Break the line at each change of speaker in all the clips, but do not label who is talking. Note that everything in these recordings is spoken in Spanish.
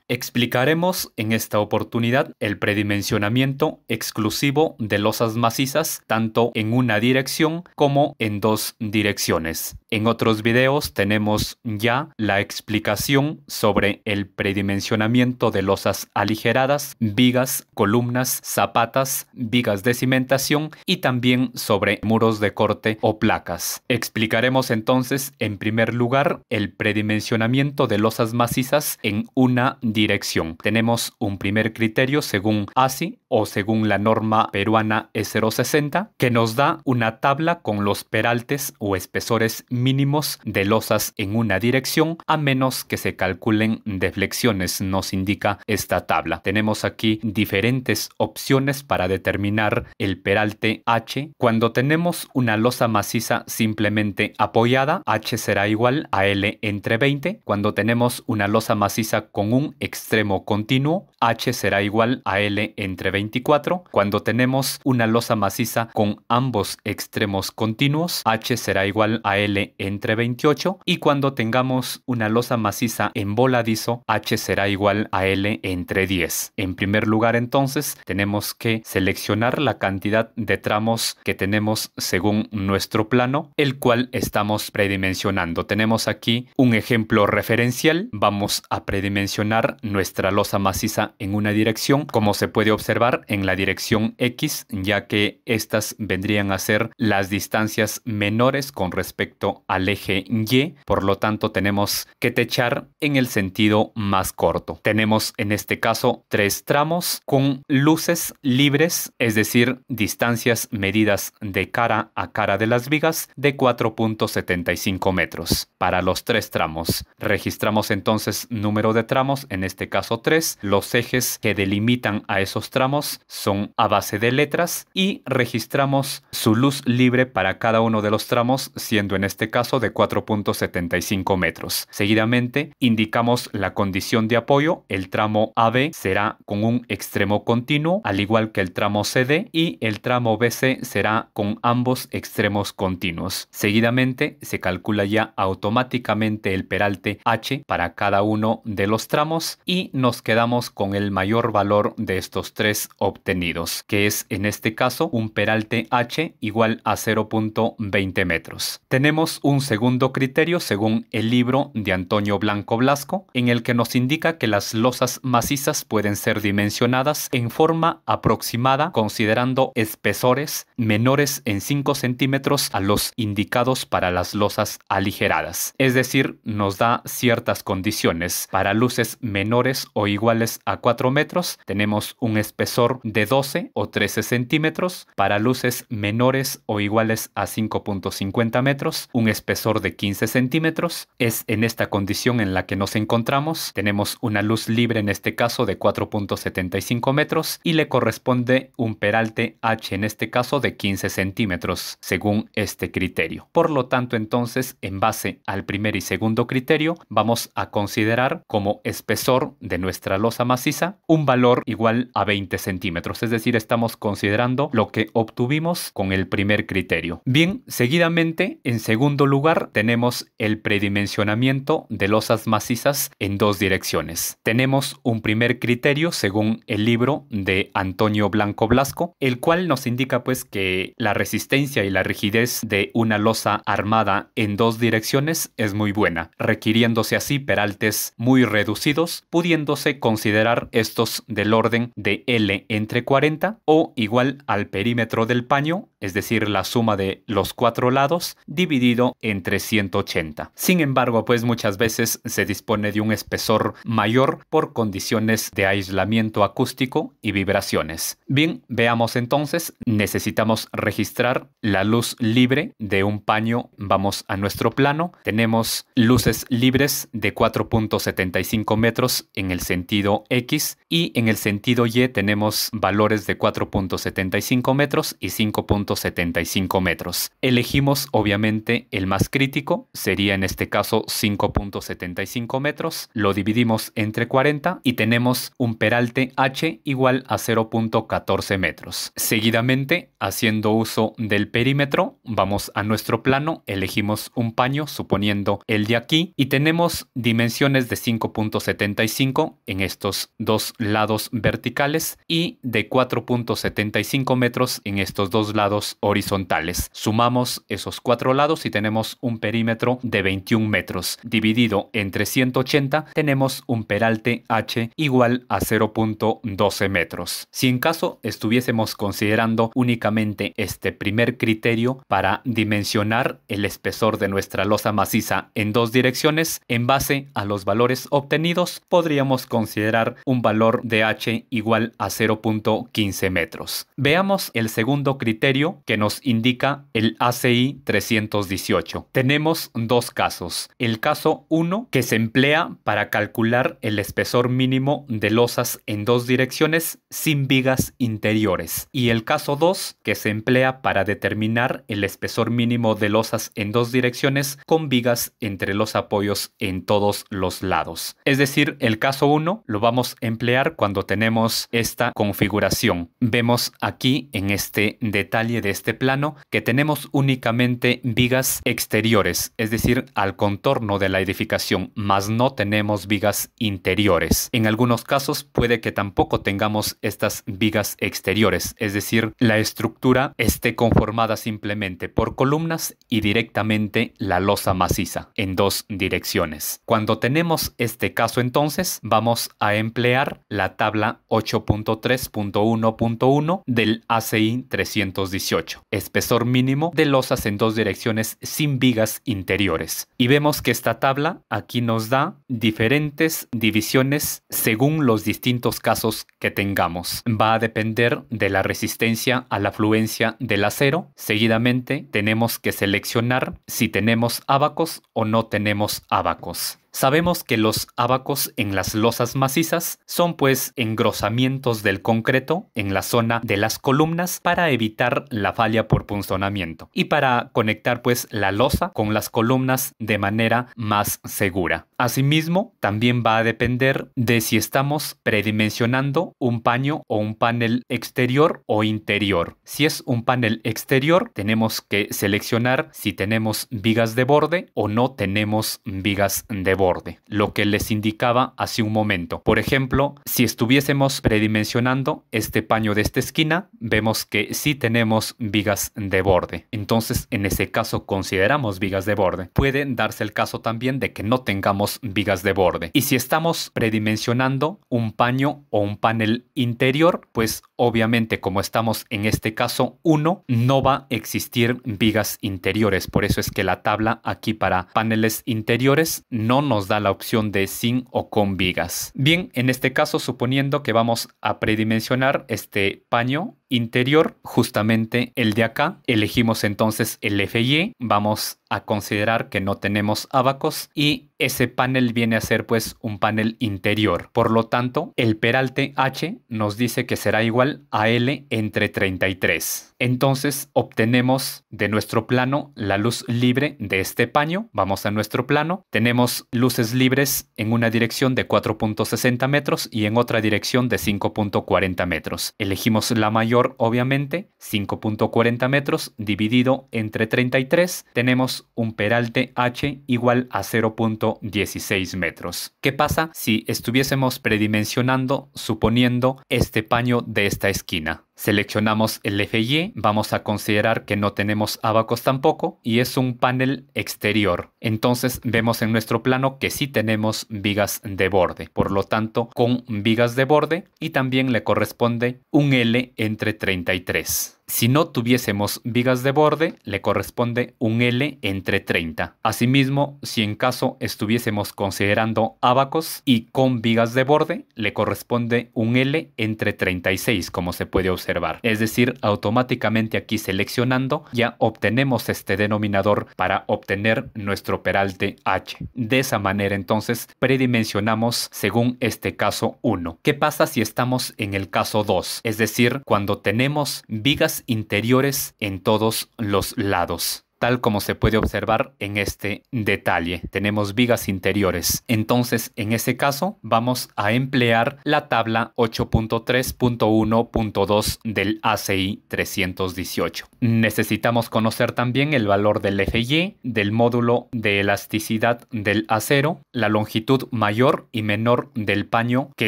Explicaremos en esta oportunidad el predimensionamiento exclusivo de losas macizas tanto en una dirección como en dos direcciones. En otros videos tenemos ya la explicación sobre el predimensionamiento de losas aligeradas, vigas, columnas, zapatas, vigas de cimentación y también sobre muros de corte o placas. Explicaremos entonces en primer lugar el predimensionamiento de losas macizas en una dirección. Tenemos un primer criterio según ASI o según la norma peruana E060 que nos da una tabla con los peraltes o espesores mínimos de losas en una dirección a menos que se calculen deflexiones, nos indica esta tabla. Tenemos aquí diferentes opciones para determinar el peralte H. Cuando tenemos una losa maciza simplemente apoyada, H será igual a L entre 20. Cuando tenemos una losa maciza con un extremo continuo, H será igual a L entre 24. Cuando tenemos una losa maciza con ambos extremos continuos, H será igual a L entre 28. Y cuando tengamos una losa maciza en voladizo, H será igual a L entre 10. En primer lugar, entonces, tenemos que seleccionar la cantidad de tramos que tenemos según nuestro plano, el cual estamos predimensionando. Tenemos aquí un ejemplo referencial. Vamos a predimensionar nuestra losa maciza en una dirección, como se puede observar en la dirección X, ya que estas vendrían a ser las distancias menores con respecto al eje Y. Por lo tanto, tenemos que techar en el sentido más corto. Tenemos en este caso 3 tramos con luces libres, es decir, distancias medidas de cara a cara de las vigas de 4.75 metros. Para los 3 tramos, registramos entonces número de tramos, en este caso 3. Los ejes que delimitan a esos tramos son a base de letras y registramos su luz libre para cada uno de los tramos, siendo en este caso de 4.75 metros. Seguidamente, indicamos la condición de apoyo. El tramo AB será con un extremo continuo, al igual que el tramo CD, y el tramo BC será con ambos extremos continuos. Seguidamente, se calcula ya automáticamente el peralte H para cada uno de los tramos y nos quedamos con el mayor valor de estos 3 obtenidos, que es en este caso un peralte H igual a 0.20 metros. Tenemos un segundo criterio según el libro de Antonio Blanco Blasco, en el que nos indica que las losas macizas pueden ser dimensionadas en forma aproximada considerando espesores menores en 5 centímetros a los indicados para las losas aligeradas. Es decir, nos da ciertas condiciones. Para luces menores o iguales a 4 metros, tenemos un espesor de 12 o 13 centímetros. Para luces menores o iguales a 5.50 metros, un espesor de 15 centímetros. Es en esta condición en la que nos encontramos. Tenemos una luz libre en este caso de 4.75 metros y le corresponde un peralte H en este caso de 15 centímetros según este criterio. Por lo tanto, entonces, en base al primer y segundo criterio, vamos a considerar como espesor de nuestra losa maciza un valor igual a 20 centímetros. Es decir, estamos considerando lo que obtuvimos con el primer criterio. Bien, seguidamente, en segundo lugar, tenemos el predimensionamiento de losas macizas en dos direcciones. Tenemos un primer criterio según el libro de Antonio Blanco Blasco, el cual nos indica pues que la resistencia y la rigidez de una losa armada en dos direcciones es muy buena, requiriéndose así peraltes muy reducidos, pudiéndose considerar estos del orden de L entre 40 o igual al perímetro del paño, es decir, la suma de los 4 lados dividido entre 180. Sin embargo, pues muchas veces se dispone de un espesor mayor por condiciones de aislamiento acústico y vibraciones. Bien, veamos entonces, necesitamos registrar la luz libre de un paño. Vamos a nuestro plano. Tenemos luces libres de 4.75 metros en el sentido X y en el sentido Y tenemos valores de 4.75 metros y 5.75 metros. Elegimos obviamente el más crítico, sería en este caso 5.75 metros. Lo dividimos entre 40 y tenemos un peralte H igual a 0.14 metros. Seguidamente, haciendo uso del perímetro, vamos a nuestro plano, elegimos un paño suponiendo el de aquí y tenemos dimensiones de 5.75 4.75 en estos dos lados verticales y de 4.75 metros en estos dos lados horizontales. Sumamos esos 4 lados y tenemos un perímetro de 21 metros. Dividido entre 180 tenemos un peralte H igual a 0.12 metros. Si en caso estuviésemos considerando únicamente este primer criterio para dimensionar el espesor de nuestra losa maciza en dos direcciones, en base a los valores obtenidos podríamos considerar un valor de H igual a 0.15 metros. Veamos el segundo criterio que nos indica el ACI 318. Tenemos dos casos. El caso 1, que se emplea para calcular el espesor mínimo de losas en dos direcciones sin vigas interiores, y el caso 2, que se emplea para determinar el espesor mínimo de losas en dos direcciones con vigas entre los apoyos en todos los lados. Es decir, el caso 1 lo vamos a emplear cuando tenemos esta configuración. Vemos aquí en este detalle de este plano que tenemos únicamente vigas exteriores, es decir, al contorno de la edificación, mas no tenemos vigas interiores. En algunos casos puede que tampoco tengamos estas vigas exteriores, es decir, la estructura esté conformada simplemente por columnas y directamente la losa maciza en dos direcciones. Cuando tenemos este caso, entonces vamos a emplear la tabla 8.3.1.1 del ACI 318, espesor mínimo de losas en dos direcciones sin vigas interiores. Y vemos que esta tabla aquí nos da diferentes divisiones según los distintos casos que tengamos. Va a depender de la resistencia a la fluencia del acero. Seguidamente tenemos que seleccionar si tenemos ábacos o no tenemos ábacos. Sabemos que los ábacos en las losas macizas son pues engrosamientos del concreto en la zona de las columnas para evitar la falla por punzonamiento y para conectar pues la losa con las columnas de manera más segura. Asimismo, también va a depender de si estamos predimensionando un paño o un panel exterior o interior. Si es un panel exterior, tenemos que seleccionar si tenemos vigas de borde o no tenemos vigas de borde, lo que les indicaba hace un momento. Por ejemplo, si estuviésemos predimensionando este paño de esta esquina, vemos que sí tenemos vigas de borde. Entonces, en ese caso consideramos vigas de borde. Puede darse el caso también de que no tengamos vigas de borde. Y si estamos predimensionando un paño o un panel interior, pues obviamente como estamos en este caso 1, no va a existir vigas interiores. Por eso es que la tabla aquí para paneles interiores no nos da la opción de sin o con vigas. Bien, en este caso, suponiendo que vamos a predimensionar este paño interior, justamente el de acá, elegimos entonces el FY, vamos a considerar que no tenemos ábacos y ese panel viene a ser pues un panel interior. Por lo tanto, el peralte H nos dice que será igual a L entre 33. Entonces obtenemos de nuestro plano la luz libre de este paño. Vamos a nuestro plano, tenemos luces libres en una dirección de 4.60 metros y en otra dirección de 5.40 metros. Elegimos la mayor, obviamente, 5.40 metros dividido entre 33, tenemos un peralte H igual a 0.16 metros. ¿Qué pasa si estuviésemos predimensionando suponiendo este paño de esta esquina? Seleccionamos el FY, vamos a considerar que no tenemos ábacos tampoco y es un panel exterior. Entonces vemos en nuestro plano que sí tenemos vigas de borde, por lo tanto con vigas de borde, y también le corresponde un L entre 33. Si no tuviésemos vigas de borde, le corresponde un L entre 30. Asimismo, si en caso estuviésemos considerando ábacos y con vigas de borde, le corresponde un L entre 36, como se puede observar. Es decir, automáticamente aquí seleccionando ya obtenemos este denominador para obtener nuestro peralte H. De esa manera entonces predimensionamos según este caso 1. ¿Qué pasa si estamos en el caso 2? Es decir, cuando tenemos vigas interiores en todos los lados. tal como se puede observar en este detalle. Tenemos vigas interiores. Entonces, en ese caso, vamos a emplear la tabla 8.3.1.2 del ACI 318. Necesitamos conocer también el valor del FY, del módulo de elasticidad del acero, la longitud mayor y menor del paño que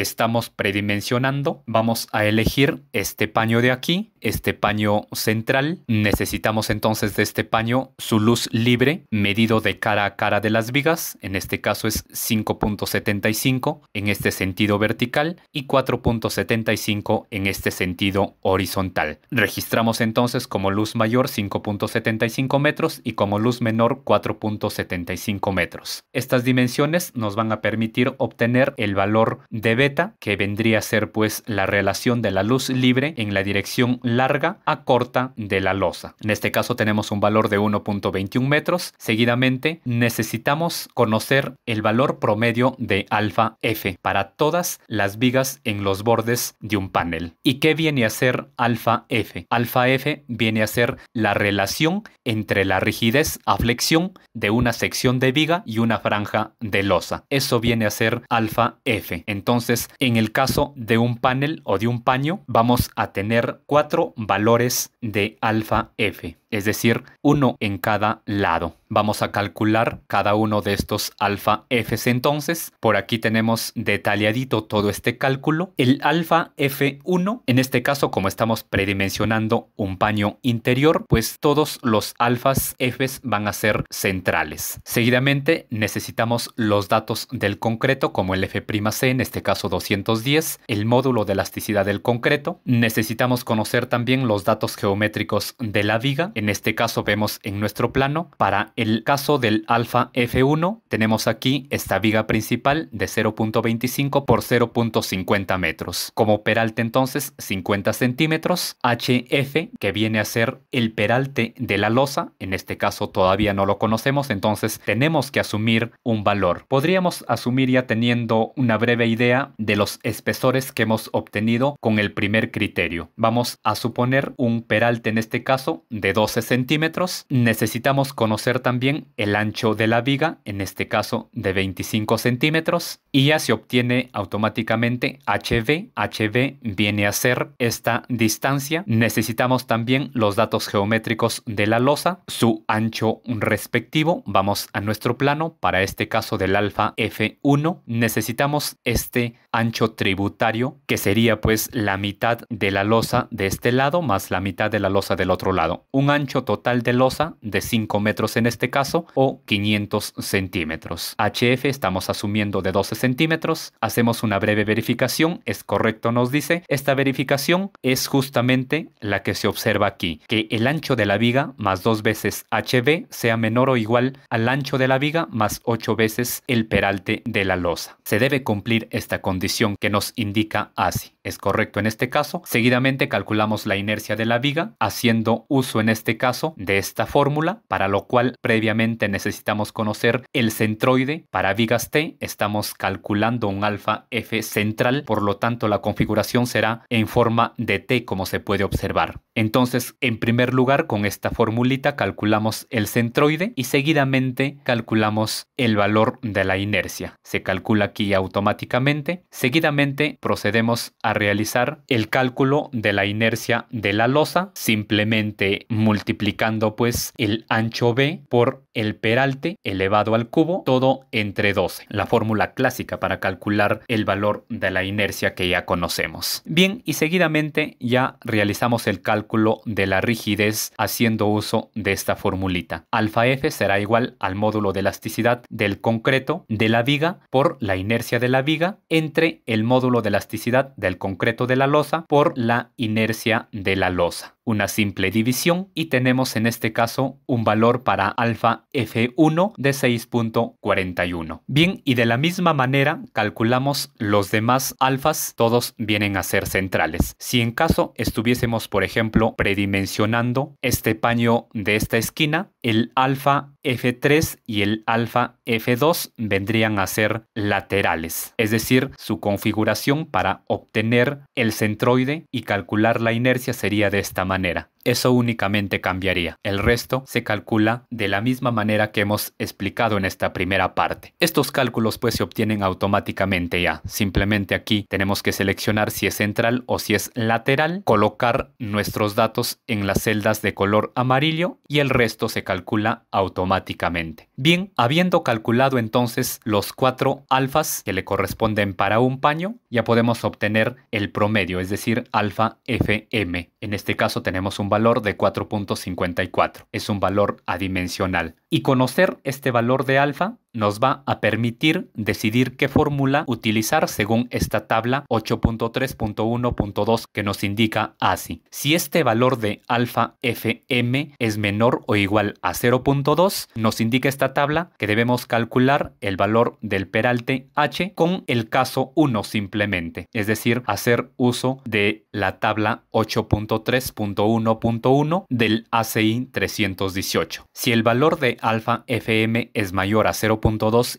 estamos predimensionando. Vamos a elegir este paño de aquí, este paño central. Necesitamos entonces de este paño su luz libre medido de cara a cara de las vigas. En este caso es 5.75 en este sentido vertical y 4.75 en este sentido horizontal. Registramos entonces como luz mayor 5.75 metros y como luz menor 4.75 metros. Estas dimensiones nos van a permitir obtener el valor de beta, que vendría a ser pues la relación de la luz libre en la dirección larga a corta de la losa. En este caso tenemos un valor de 1.21 metros. Seguidamente necesitamos conocer el valor promedio de alfa F para todas las vigas en los bordes de un panel. ¿Y qué viene a ser alfa F? Alfa F viene a ser la relación entre la rigidez a flexión de una sección de viga y una franja de losa. Eso viene a ser alfa F. Entonces, en el caso de un panel o de un paño, vamos a tener 4 valores de alfa F, es decir, uno en cada lado. Vamos a calcular cada uno de estos alfa Fs entonces. Por aquí tenemos detalladito todo este cálculo. El alfa F1, en este caso como estamos predimensionando un paño interior, pues todos los alfas Fs van a ser centrales. Seguidamente necesitamos los datos del concreto como el F'C, en este caso 210, el módulo de elasticidad del concreto. Necesitamos conocer también los datos geométricos de la viga. En este caso vemos en nuestro plano, para el caso del alfa F1 tenemos aquí esta viga principal de 0.25 por 0.50 metros. Como peralte entonces 50 centímetros. HF, que viene a ser el peralte de la losa, en este caso todavía no lo conocemos, entonces tenemos que asumir un valor. Podríamos asumir ya teniendo una breve idea de los espesores que hemos obtenido con el primer criterio. Vamos a suponer un peralte en este caso de 12 centímetros. Necesitamos conocer también el ancho de la viga, en este caso de 25 centímetros, y ya se obtiene automáticamente HV. HV viene a ser esta distancia. Necesitamos también los datos geométricos de la losa, su ancho respectivo. Vamos a nuestro plano. Para este caso del alfa F1 necesitamos este ancho tributario, que sería pues la mitad de la losa de este lado más la mitad de la losa del otro lado. Un ancho total de losa de 5 metros en este caso, o 500 centímetros. HF estamos asumiendo de 12 centímetros. Hacemos una breve verificación. Es correcto, nos dice. Esta verificación es justamente la que se observa aquí, que el ancho de la viga más 2 veces HV sea menor o igual al ancho de la viga más 8 veces el peralte de la losa. Se debe cumplir esta condición que nos indica ASI. Es correcto en este caso. Seguidamente calculamos la inercia de la viga haciendo uso en este caso de esta fórmula, para lo cual previamente necesitamos conocer el centroide. Para vigas T estamos calculando un alfa F central, por lo tanto la configuración será en forma de T, como se puede observar. Entonces, en primer lugar, con esta formulita calculamos el centroide y seguidamente calculamos el valor de la inercia. Se calcula aquí automáticamente. Seguidamente procedemos a realizar el cálculo de la inercia de la losa, simplemente multiplicando pues el ancho B por el peralte elevado al cubo, todo entre 12. La fórmula clásica para calcular el valor de la inercia que ya conocemos. Bien, y seguidamente ya realizamos el cálculo de la rigidez haciendo uso de esta formulita. Alfa F será igual al módulo de elasticidad del concreto de la viga por la inercia de la viga entre el módulo de elasticidad del concreto de la losa por la inercia de la losa. Una simple división y tenemos en este caso un valor para alfa F1 de 6.41. Bien, y de la misma manera calculamos los demás alfas, todos vienen a ser centrales. Si en caso estuviésemos, por ejemplo, predimensionando este paño de esta esquina, el alfa F3 y el alfa F2 vendrían a ser laterales, es decir, su configuración para obtener el centroide y calcular la inercia sería de esta manera. Eso únicamente cambiaría. El resto se calcula de la misma manera que hemos explicado en esta primera parte. Estos cálculos pues se obtienen automáticamente ya. Simplemente aquí tenemos que seleccionar si es central o si es lateral, colocar nuestros datos en las celdas de color amarillo y el resto se calcula automáticamente. Bien, habiendo calculado entonces los 4 alfas que le corresponden para un paño, ya podemos obtener el promedio, es decir, alfa FM. En este caso tenemos un valor de 4.54. Es un valor adimensional. Y conocer este valor de alfa nos va a permitir decidir qué fórmula utilizar según esta tabla 8.3.1.2 que nos indica así. Si este valor de alfa FM es menor o igual a 0.2, nos indica esta tabla que debemos calcular el valor del peralte H con el caso 1 simplemente, es decir, hacer uso de la tabla 8.3.1.1 del ACI 318. Si el valor de alfa FM es mayor a 0.2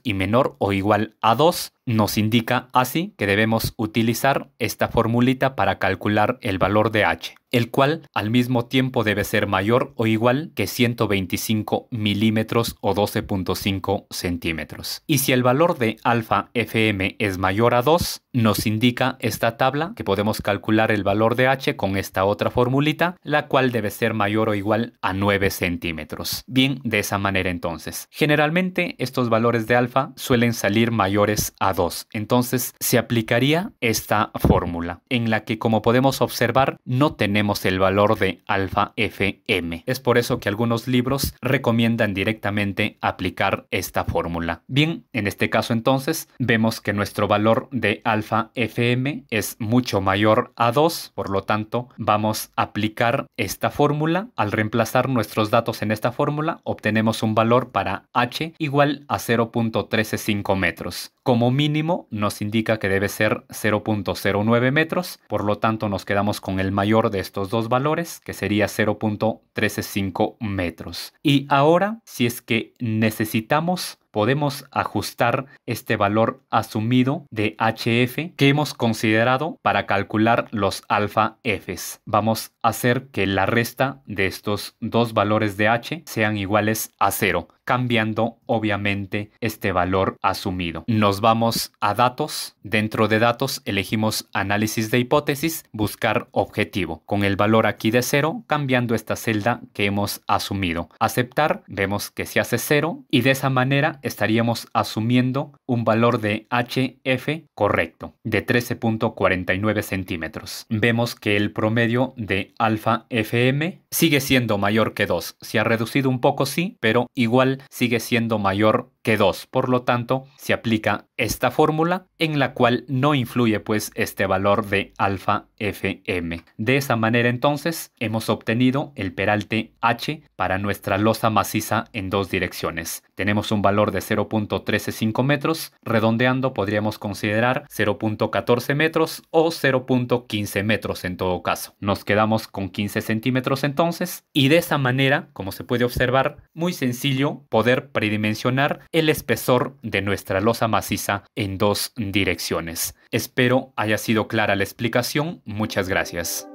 y menor o igual a 2, nos indica así que debemos utilizar esta formulita para calcular el valor de H, el cual al mismo tiempo debe ser mayor o igual que 125 milímetros o 12.5 centímetros. Y si el valor de alfa FM es mayor a 2, nos indica esta tabla que podemos calcular el valor de H con esta otra formulita, la cual debe ser mayor o igual a 9 centímetros. Bien, de esa manera entonces. Generalmente estos valores de alfa suelen salir mayores a 2. Entonces se aplicaría esta fórmula en la que, como podemos observar, no tenemos el valor de alfa FM. Es por eso que algunos libros recomiendan directamente aplicar esta fórmula. Bien, en este caso entonces vemos que nuestro valor de alfa FM es mucho mayor a 2, por lo tanto vamos a aplicar esta fórmula. Al reemplazar nuestros datos en esta fórmula obtenemos un valor para H igual a 0.135 metros. Como mínimo nos indica que debe ser 0.09 metros, por lo tanto nos quedamos con el mayor de estos dos valores, que sería 0.135 metros. Y ahora, si es que necesitamos, podemos ajustar este valor asumido de HF que hemos considerado para calcular los alfa Fs. Vamos a hacer que la resta de estos dos valores de H sean iguales a 0, cambiando obviamente este valor asumido. Nos vamos a datos. Dentro de datos elegimos análisis de hipótesis, buscar objetivo. Con el valor aquí de 0, cambiando esta celda que hemos asumido. Aceptar, vemos que se hace 0 y de esa manera estaríamos asumiendo un valor de HF correcto de 13.49 centímetros. Vemos que el promedio de alfa FM sigue siendo mayor que 2. Se ha reducido un poco, sí, pero igual sigue siendo mayor que 2. Por lo tanto, se aplica esta fórmula en la cual no influye pues este valor de alfa FM. De esa manera entonces hemos obtenido el peralte H para nuestra losa maciza en dos direcciones. Tenemos un valor de 0.135 metros, redondeando podríamos considerar 0.14 metros o 0.15 metros en todo caso. Nos quedamos con 15 centímetros entonces y de esa manera, como se puede observar, muy sencillo poder predimensionar el espesor de nuestra losa maciza en dos direcciones. Espero haya sido clara la explicación. Muchas gracias.